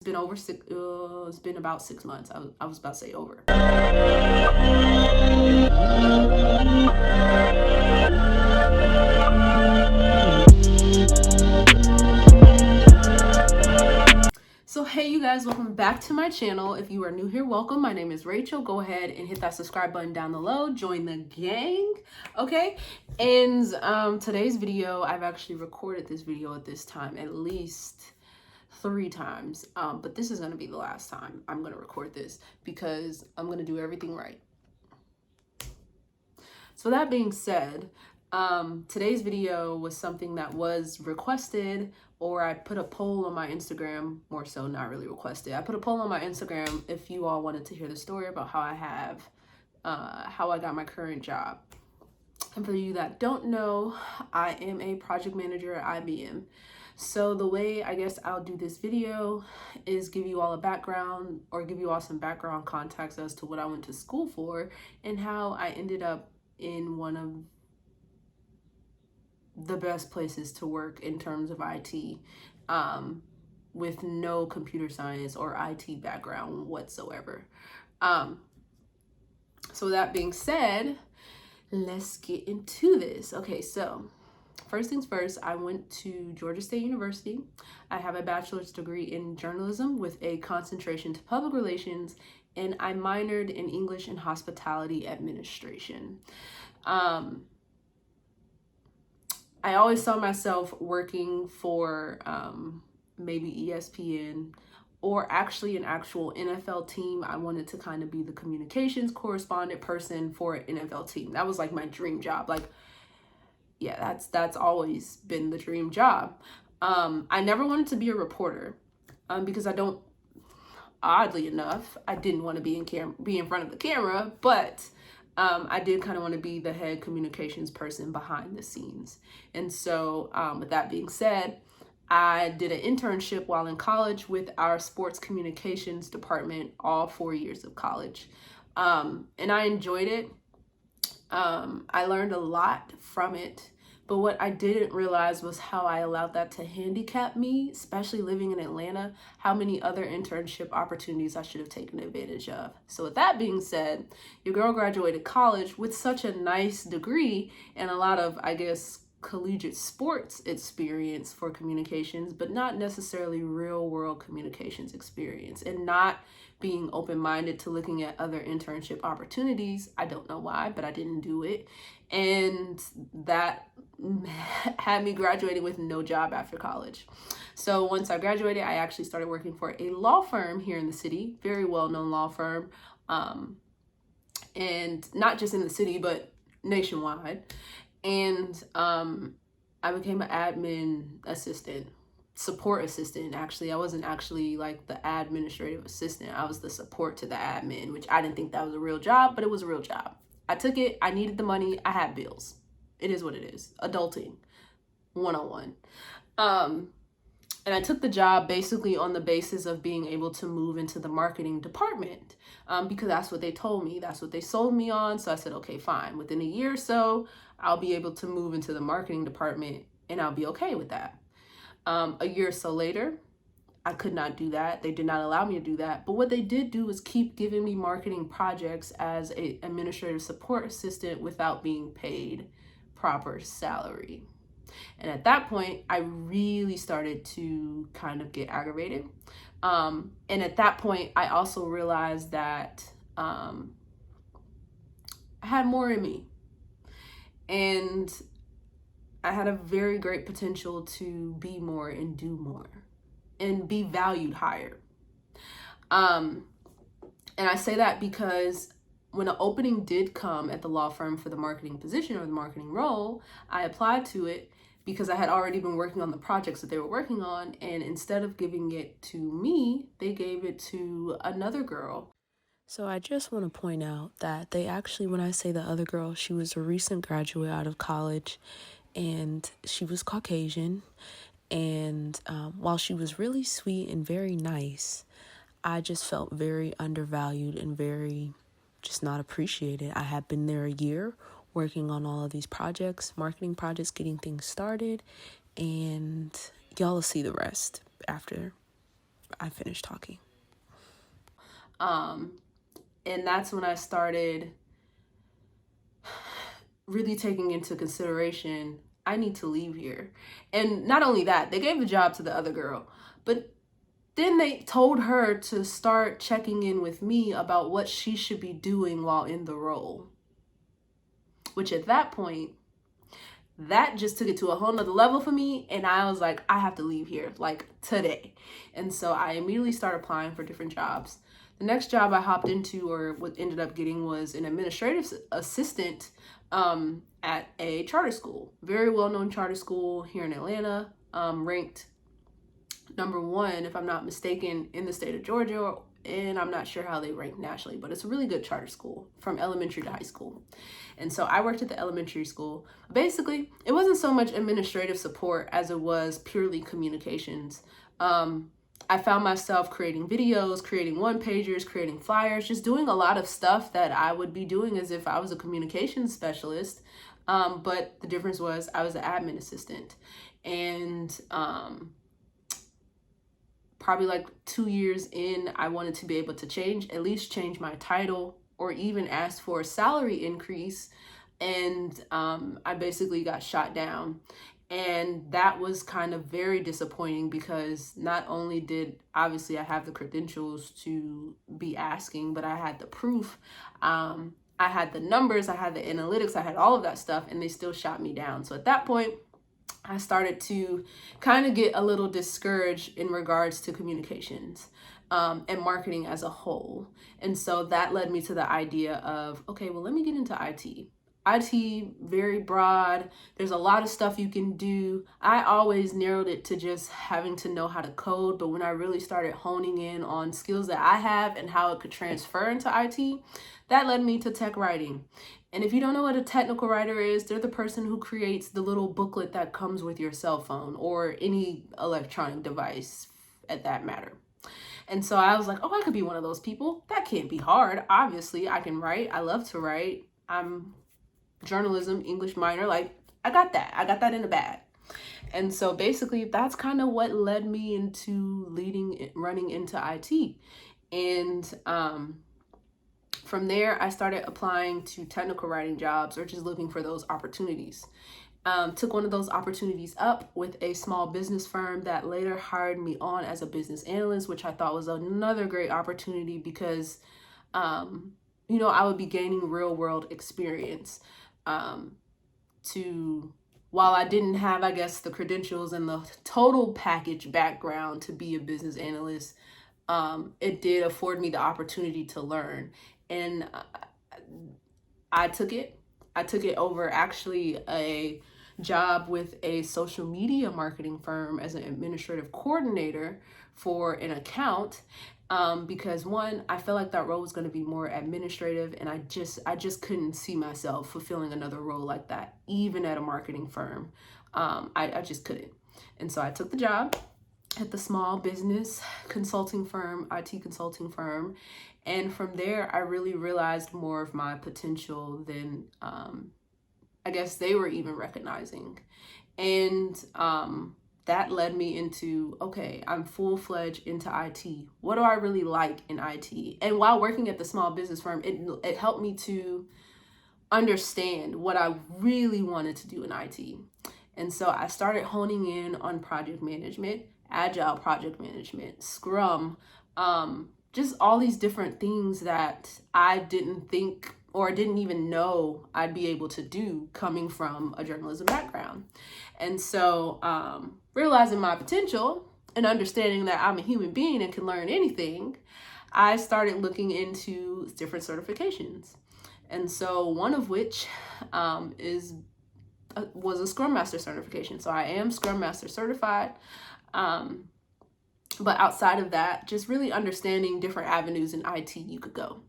It's been about 6 months. I was about to say over. So hey you guys, welcome back to my channel. If you are new here, welcome. My name is Rachel. Go ahead and hit that subscribe button down below. Join the gang, okay? And today's video, I've actually recorded this video at this time at least 3 times, but this is going to be the last time I'm going to record this because I'm going to do everything right. So that being said, today's video was something that was requested, or I put a poll on my Instagram, more so not really requested. I put a poll on my Instagram if you all wanted to hear the story about how I got my current job. And for you that don't know, I am a project manager at IBM. So the way I guess I'll do this video is give you all a background, or give you all some background context as to what I went to school for and how I ended up in one of the best places to work in terms of IT, with no computer science or IT background whatsoever. So that being said, let's get into this. Okay, so first things first, I went to Georgia State University. I have a bachelor's degree in journalism with a concentration to public relations, and I minored in English and hospitality administration. I always saw myself working for maybe ESPN, or actually an actual NFL team. I wanted to kind of be the communications correspondent person for an NFL team. That was like my dream job. Like, yeah, that's always been the dream job. I never wanted to be a reporter because oddly enough, I didn't want to be in front of the camera, but I did kind of want to be the head communications person behind the scenes. And so with that being said, I did an internship while in college with our sports communications department all 4 years of college. And I enjoyed it. I learned a lot from it. But what I didn't realize was how I allowed that to handicap me, especially living in Atlanta, how many other internship opportunities I should have taken advantage of. So with that being said, your girl graduated college with such a nice degree and a lot of, I guess, collegiate sports experience for communications, but not necessarily real world communications experience, and not being open-minded to looking at other internship opportunities. I don't know why, but I didn't do it. And that had me graduating with no job after college. So once I graduated, I actually started working for a law firm here in the city, very well-known law firm, and not just in the city, but nationwide. And I became an admin assistant, support assistant. Actually, I wasn't actually like the administrative assistant. I was the support to the admin, which I didn't think that was a real job, but it was a real job. I took it. I needed the money. I had bills. It is what it is. Adulting 101. And I took the job basically on the basis of being able to move into the marketing department, because that's what they told me. That's what they sold me on. So I said, okay, fine. Within a year or so, I'll be able to move into the marketing department and I'll be okay with that. A year or so later, I could not do that. They did not allow me to do that. But what they did do was keep giving me marketing projects as an administrative support assistant without being paid proper salary. And at that point, I really started to kind of get aggravated. And at that point, I also realized that I had more in me. And I had a very great potential to be more and do more and be valued higher. And I say that because when an opening did come at the law firm for the marketing position or the marketing role, I applied to it because I had already been working on the projects that they were working on. And instead of giving it to me, they gave it to another girl. So I just want to point out that they actually, when I say the other girl, she was a recent graduate out of college and she was Caucasian. And while she was really sweet and very nice, I just felt very undervalued and very just not appreciated. I had been there a year working on all of these projects, marketing projects, getting things started, and y'all will see the rest after. I finished talking. And that's when I started really taking into consideration, I need to leave here. And not only that, they gave the job to the other girl, but then they told her to start checking in with me about what she should be doing while in the role. Which at that point, that just took it to a whole nother level for me. And I was like, I have to leave here, like today. And so I immediately started applying for different jobs. The next job I hopped into, or what ended up getting, was an administrative assistant at a charter school. Very well-known charter school here in Atlanta, ranked number 1, if I'm not mistaken, in the state of Georgia, and I'm not sure how they rank nationally, but it's a really good charter school from elementary to high school. And so I worked at the elementary school. Basically, it wasn't so much administrative support as it was purely communications. I found myself creating videos, creating one-pagers, creating flyers, just doing a lot of stuff that I would be doing as if I was a communications specialist. But the difference was I was an admin assistant. And probably like 2 years in, I wanted to be able to at least change my title, or even ask for a salary increase. And I basically got shot down. And that was kind of very disappointing, because not only did obviously I have the credentials to be asking, but I had the proof. I had the numbers, I had the analytics, I had all of that stuff, and they still shot me down. So at that point, I started to kind of get a little discouraged in regards to communications and marketing as a whole. And so that led me to the idea of, okay, well, let me get into IT. IT, very broad. There's a lot of stuff you can do. I always narrowed it to just having to know how to code, but when I really started honing in on skills that I have and how it could transfer into IT, that led me to tech writing. And if you don't know what a technical writer is, they're the person who creates the little booklet that comes with your cell phone or any electronic device at that matter. And so I was like, oh, I could be one of those people. That can't be hard. Obviously, I can write. I love to write. I'm journalism, English minor. Like, I got that in the bag. And so basically, that's kind of what led me into running into IT. And from there, I started applying to technical writing jobs, or just looking for those opportunities. Took one of those opportunities up with a small business firm that later hired me on as a business analyst, which I thought was another great opportunity, because I would be gaining real world experience while I didn't have, I guess, the credentials and the total package background to be a business analyst. It did afford me the opportunity to learn. And I took it over actually a job with a social media marketing firm as an administrative coordinator for an account. Because one, I felt like that role was going to be more administrative, and I just couldn't see myself fulfilling another role like that, even at a marketing firm. I just couldn't. And so I took the job at the small business consulting firm, IT consulting firm. And from there, I really realized more of my potential than I guess they were even recognizing. And that led me into, okay, I'm full-fledged into IT. What do I really like in IT? And while working at the small business firm, it helped me to understand what I really wanted to do in IT. And so I started honing in on project management, agile project management, Scrum, just all these different things that I didn't think or didn't even know I'd be able to do coming from a journalism background. And so realizing my potential and understanding that I'm a human being and can learn anything, I started looking into different certifications. And so one of which was a Scrum Master certification. So I am Scrum Master certified. But outside of that, just really understanding different avenues in IT you could go.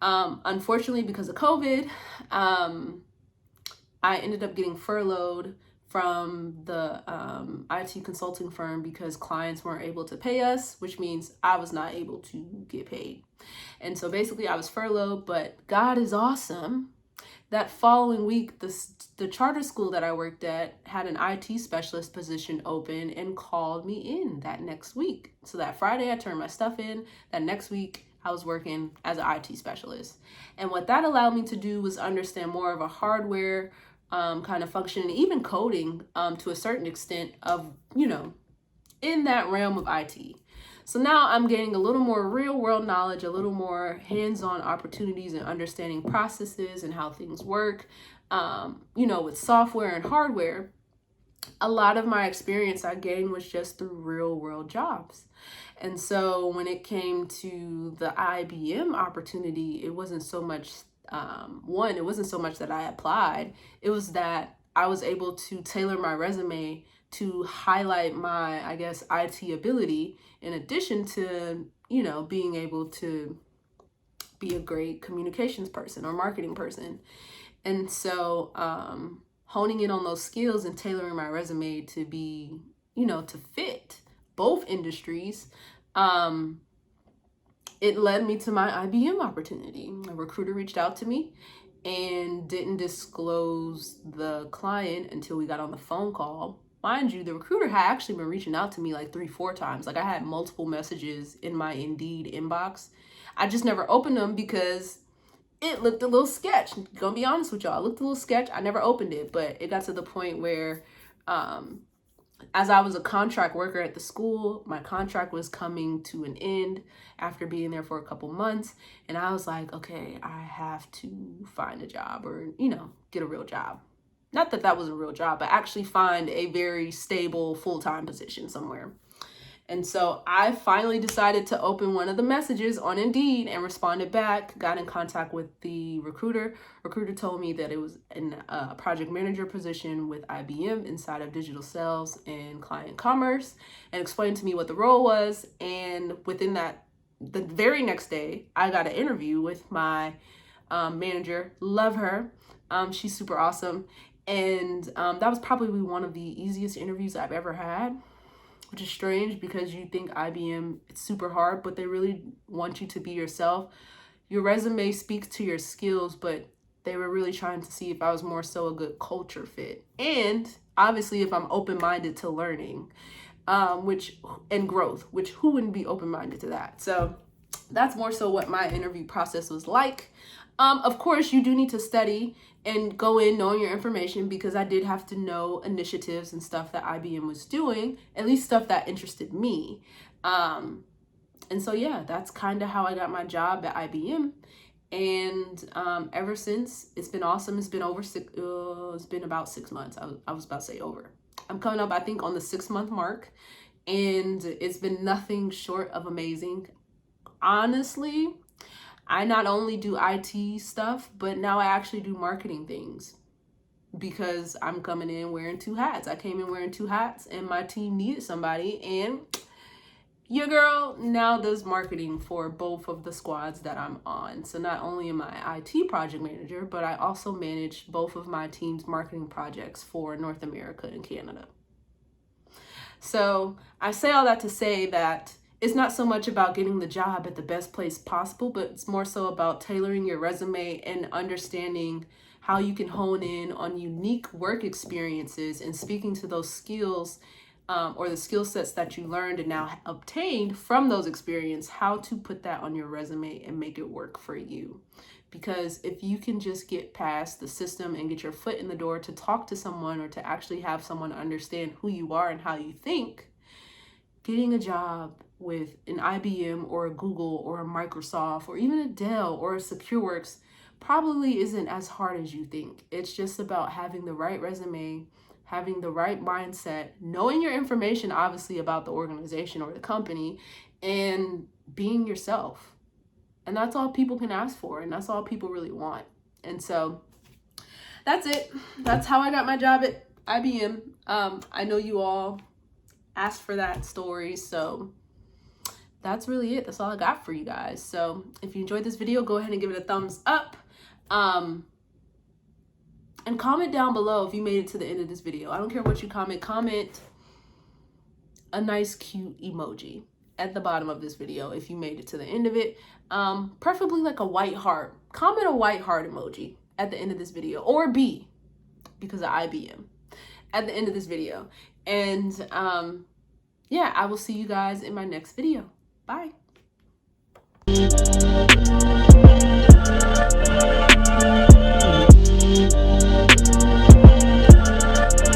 Unfortunately, because of COVID, I ended up getting furloughed from the IT consulting firm because clients weren't able to pay us, which means I was not able to get paid. And so basically I was furloughed, but God is awesome. That following week, the charter school that I worked at had an IT specialist position open and called me in that next week. So that Friday, I turned my stuff in. That next week, I was working as an IT specialist. And what that allowed me to do was understand more of a hardware kind of function, and even coding to a certain extent of, in that realm of IT. So now I'm gaining a little more real world knowledge, a little more hands-on opportunities and understanding processes and how things work, with software and hardware. A lot of my experience I gained was just through real world jobs. And so when it came to the IBM opportunity, it wasn't so much, it wasn't so much that I applied, it was that I was able to tailor my resume to highlight my, I guess, IT ability, in addition to, being able to be a great communications person or marketing person. And so honing in on those skills and tailoring my resume to be, to fit both industries, it led me to my IBM opportunity. A recruiter reached out to me and didn't disclose the client until we got on the phone call. Mind you, the recruiter had actually been reaching out to me like 3-4 times. Like, I had multiple messages in my Indeed inbox. I just never opened them because it looked a little sketch. Gonna be honest with y'all, it looked a little sketch. I never opened it, but it got to the point where, as I was a contract worker at the school, my contract was coming to an end after being there for a couple months. And I was like, okay, I have to find a job or, get a real job. Not that that was a real job, but actually find a very stable full-time position somewhere. And so I finally decided to open one of the messages on Indeed and responded back, got in contact with the recruiter. Recruiter told me that it was a project manager position with IBM inside of digital sales and client commerce, and explained to me what the role was. And within that, the very next day, I got an interview with my manager. Love her. She's super awesome. And that was probably one of the easiest interviews I've ever had, which is strange because you think IBM, it's super hard, but they really want you to be yourself. Your resume speaks to your skills, but they were really trying to see if I was more so a good culture fit. And obviously if I'm open-minded to learning, and growth, which who wouldn't be open-minded to that? So that's more so what my interview process was like. Of course, you do need to study and go in knowing your information, because I did have to know initiatives and stuff that IBM was doing, at least stuff that interested me. And so, yeah, that's kind of how I got my job at IBM. And ever since, it's been awesome. It's been it's been about 6 months. I was about to say over. I'm coming up, I think, on the 6-month mark, and it's been nothing short of amazing. Honestly, I not only do IT stuff, but now I actually do marketing things, because I'm coming in wearing 2 hats. I came in wearing 2 hats and my team needed somebody, and your girl now does marketing for both of the squads that I'm on. So not only am I IT project manager, but I also manage both of my team's marketing projects for North America and Canada. So I say all that to say that it's not so much about getting the job at the best place possible, but it's more so about tailoring your resume and understanding how you can hone in on unique work experiences and speaking to those skills, or the skill sets that you learned and now obtained from those experiences, how to put that on your resume and make it work for you. Because if you can just get past the system and get your foot in the door to talk to someone, or to actually have someone understand who you are and how you think, getting a job with an IBM or a Google or a Microsoft or even a Dell or a SecureWorks probably isn't as hard as you think. It's just about having the right resume, having the right mindset, knowing your information, obviously, about the organization or the company, and being yourself. And that's all people can ask for, and that's all people really want. And so that's it. That's how I got my job at IBM. I know you all asked for that story, so that's really it. That's all I got for you guys. So if you enjoyed this video, go ahead and give it a thumbs up. And comment down below if you made it to the end of this video. I don't care what you comment a nice cute emoji at the bottom of this video if you made it to the end of it. Preferably like a white heart. Comment a white heart emoji. at the end of this video, or B, because of IBM, at the end of this video. And yeah, I will see you guys in my next video. Bye.